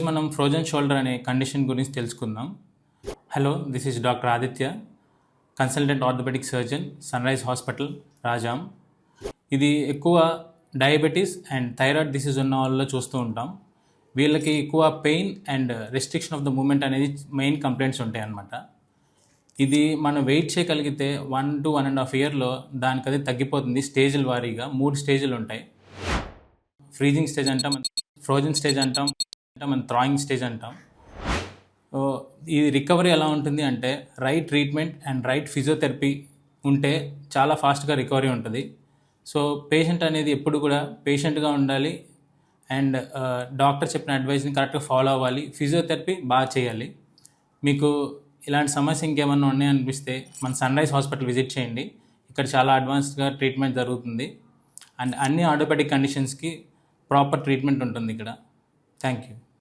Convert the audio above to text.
మనం frozen shoulder అనే condition గురించి తెలుసుకుందాం. Hello, this is doctor Aditya, consultant orthopaedic surgeon, Sunrise hospital, Rajam. ఇది ఎక్కువ డయాబెటీస్ అండ్ థైరాయిడ్ డిసీజ్ ఉన్న వాళ్ళలో చూస్తూ ఉంటాం. వీళ్ళకి ఎక్కువ pain and restriction of the movement అనేది మెయిన్ కంప్లైంట్స్ ఉంటాయి అన్నమాట. ఇది మనం వెయిట్ చేయగలిగితే 1 to 1.5 ఇయర్లో దానికి అది తగ్గిపోతుంది. స్టేజ్ల వారీగా 3 స్టేజ్లు ఉంటాయి. ఫ్రీజింగ్ స్టేజ్ అంటాం, ఫ్రోజన్ స్టేజ్ అంటాం, మనం థ్రాయింగ్ స్టేజ్ అంటాం. ఈ రికవరీ ఎలా ఉంటుంది అంటే right treatment and right physiotherapy ఉంటే చాలా ఫాస్ట్గా రికవరీ ఉంటుంది. సో పేషెంట్ అనేది ఎప్పుడు కూడా పేషెంట్గా ఉండాలి అండ్ డాక్టర్ చెప్పిన అడ్వైస్ని కరెక్ట్గా ఫాలో అవ్వాలి. ఫిజియోథెరపీ బాగా చేయాలి. మీకు ఇలాంటి సమస్య ఇంకేమన్నా ఉన్నాయనిపిస్తే మన సన్రైజ్ హాస్పిటల్ విజిట్ చేయండి. ఇక్కడ చాలా అడ్వాన్స్డ్గా ట్రీట్మెంట్ జరుగుతుంది అండ్ అన్ని ఆర్థోపెడిక్ కండిషన్స్కి ప్రాపర్ ట్రీట్మెంట్ ఉంటుంది ఇక్కడ. Thank you.